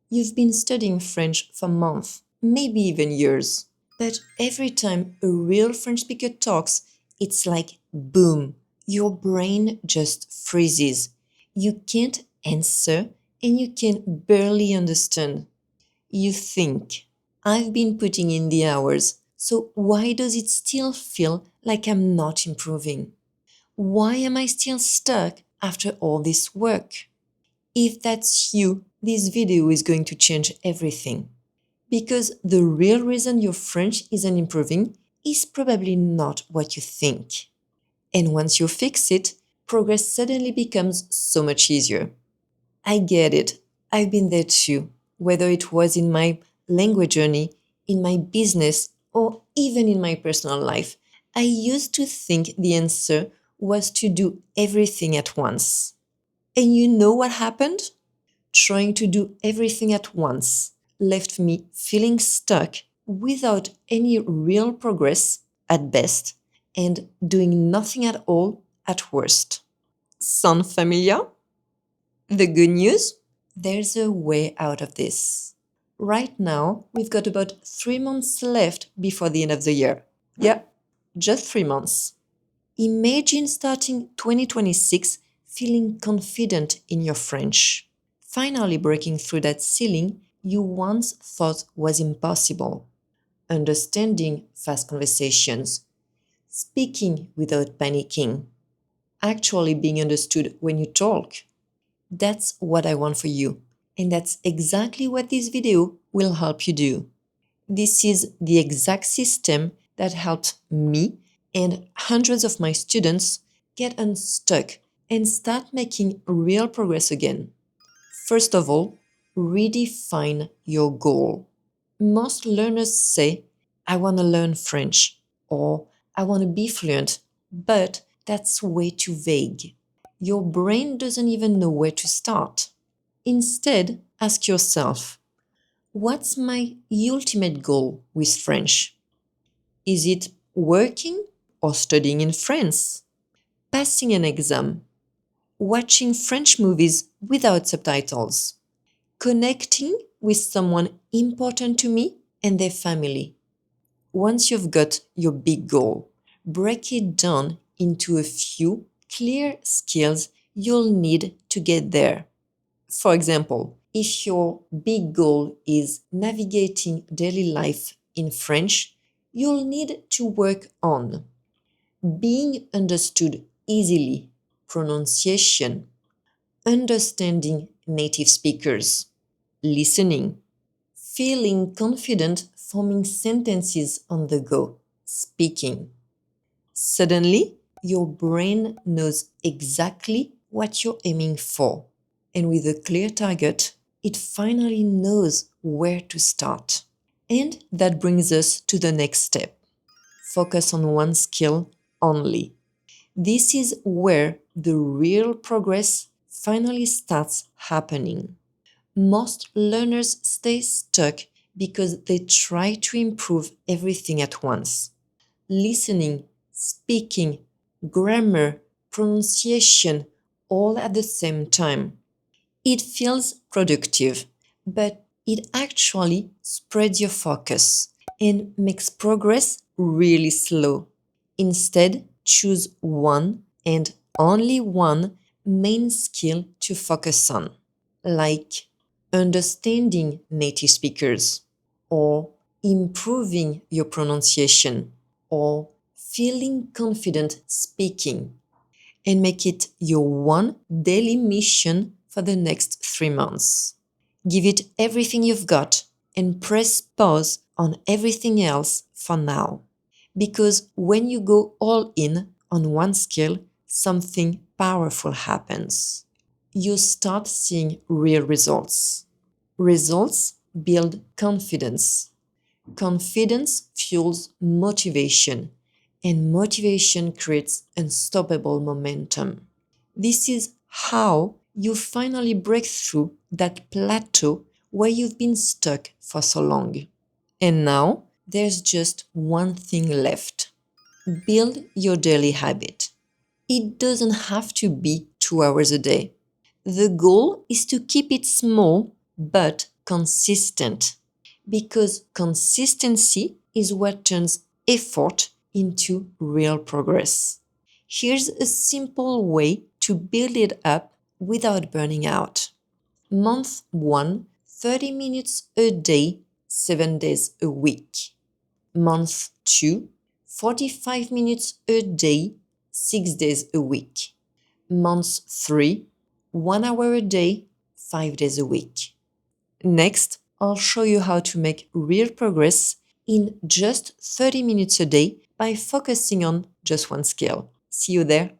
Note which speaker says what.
Speaker 1: You've been studying French for months, maybe even years. But every time a real French speaker talks, it's like boom, your brain just freezes. You can't answer and you can barely understand. You think, I've been putting in the hours, so why does it still feel like I'm not improving? Why am I still stuck after all this work? If that's you, this video is going to change everything. Because the real reason your French isn't improving is probably not what you think. And once you fix it, progress suddenly becomes so much easier. I get it. I've been there too, whether it was in my language journey, in my business, or even in my personal life. I used to think the answer was to do everything at once. And you know what happened? Trying to do everything at once left me feeling stuck without any real progress at best and doing nothing at all at worst. Sound familiar? The good news? There's a way out of this. Right now, we've got about 3 months left before the end of the year. Yeah, just 3 months. Imagine starting 2026 feeling confident in your French, finally breaking through that ceiling you once thought was impossible, understanding fast conversations, speaking without panicking, actually being understood when you talk. That's what I want for you, and that's exactly what this video will help you do. This is the exact system that helped me and hundreds of my students get unstuck and start making real progress again. First of all, redefine your goal. Most learners say, I want to learn French or I want to be fluent, but that's way too vague. Your brain doesn't even know where to start. Instead, ask yourself, what's my ultimate goal with French? Is it working or studying in France? Passing an exam? Watching French movies without subtitles? Connecting with someone important to me and their family? Once you've got your big goal, break it down into a few clear skills you'll need to get there. For example, if your big goal is navigating daily life in French, you'll need to work on being understood easily, pronunciation, understanding native speakers, listening, feeling confident forming sentences on the go, speaking. Suddenly, your brain knows exactly what you're aiming for. And with a clear target, it finally knows where to start. And that brings us to the next step. Focus on one skill only. This is where the real progress finally starts happening. Most learners stay stuck because they try to improve everything at once. Listening, speaking, grammar, pronunciation, all at the same time. It feels productive, but it actually spreads your focus and makes progress really slow. Instead, choose one and only one main skill to focus on, like understanding native speakers, or improving your pronunciation, or feeling confident speaking, and make it your one daily mission for the next 3 months. Give it everything you've got and press pause on everything else for now. Because when you go all in on one skill, something powerful happens. You start seeing real results. Results build confidence. Confidence fuels motivation, and motivation creates unstoppable momentum. This is how you finally break through that plateau where you've been stuck for so long. And now there's just one thing left. Build your daily habit. It doesn't have to be 2 hours a day. The goal is to keep it small but consistent, because consistency is what turns effort into real progress. Here's a simple way to build it up without burning out. Month 1, 30 minutes a day, 7 days a week. Month 2, 45 minutes a day, 6 days a week. Month 3, 1 hour a day, 5 days a week. Next, I'll show you how to make real progress in just 30 minutes a day by focusing on just one skill. See you there.